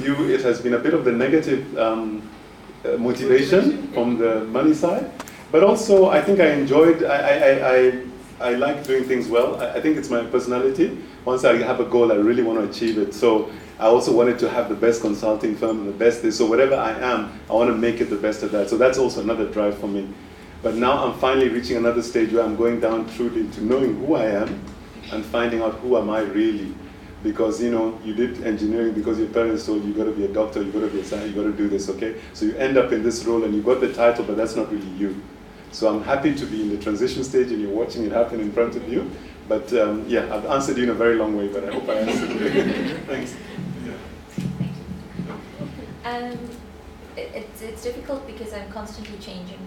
you, it has been a bit of the negative motivation from the money side. But also, I think I enjoyed, I like doing things well. I think it's my personality. Once I have a goal, I really want to achieve it. So I also wanted to have the best consulting firm and the best this. So whatever I am, I want to make it the best of that. So that's also another drive for me. But now I'm finally reaching another stage where I'm going down truly to knowing who I am and finding out who am I really. Because, you know, you did engineering because your parents told you got to be a doctor, you got to be a scientist, you got to do this, okay? So you end up in this role and you got the title, but that's not really you. So I'm happy to be in the transition stage and you're watching it happen in front of you. But yeah, I've answered you in a very long way, but I hope I answered you. Thanks. Yeah. It's difficult because I'm constantly changing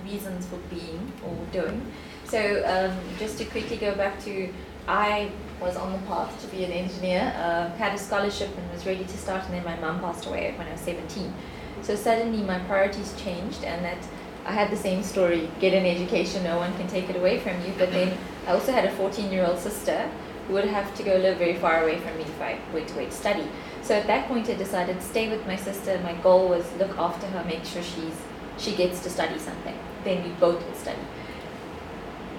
my reasons for being or doing. So just to quickly go back to, I was on the path to be an engineer, had a scholarship and was ready to start, and then my mum passed away when I was 17. So suddenly my priorities changed, and that I had the same story, get an education, no one can take it away from you, but then I also had a 14-year-old sister who would have to go live very far away from me if I went away to study. So at that point I decided to stay with my sister. My goal was look after her, make sure she gets to study something. Then we both would study.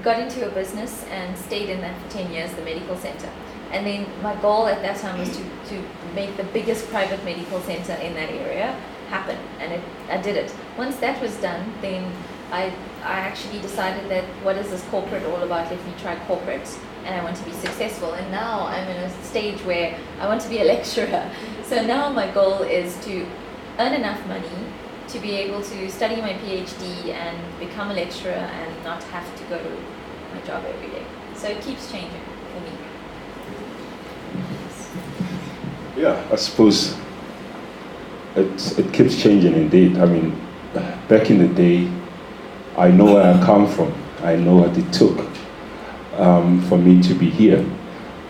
Got into a business and stayed in that for 10 years, the medical center. And then my goal at that time was to make the biggest private medical center in that area happen, and I did it. Once that was done, then I actually decided that what is this corporate all about? Let me try corporate, and I want to be successful. And now I'm in a stage where I want to be a lecturer. So now my goal is to earn enough money to be able to study my PhD and become a lecturer and not have to go to my job every day. So it keeps changing for me. Yeah, I suppose it keeps changing indeed. I mean, back in the day, I know where I come from. I know what it took for me to be here.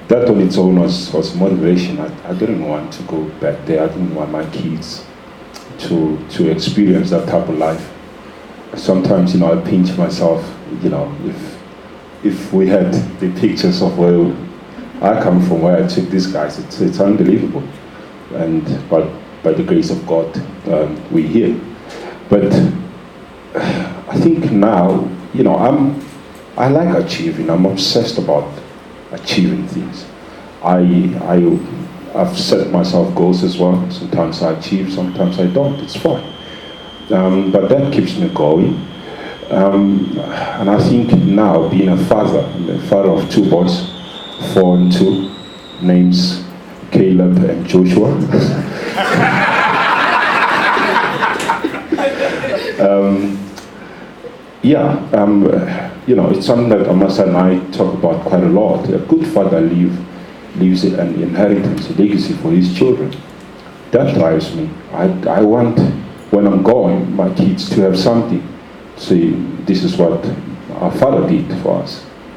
That on its own was motivation. I didn't want to go back there. I didn't want my kids to experience that type of life. Sometimes, you know, I pinch myself, you know, if we had the pictures of where I come from, where I took these guys, it's unbelievable. But by the grace of God, we're here. But I think now, you know, I like achieving. I'm obsessed about achieving things. I've set myself goals as well. Sometimes I achieve, sometimes I don't. It's fine. But that keeps me going. And I think now, being a father, I'm the father of 2 boys, 4 and 2, names Caleb and Joshua. You know, it's something that Amasa and I talk about quite a lot. A good father leaves an inheritance, a legacy for his children. That drives me. I want, when I'm gone, my kids to have something. See, this is what our father did for us.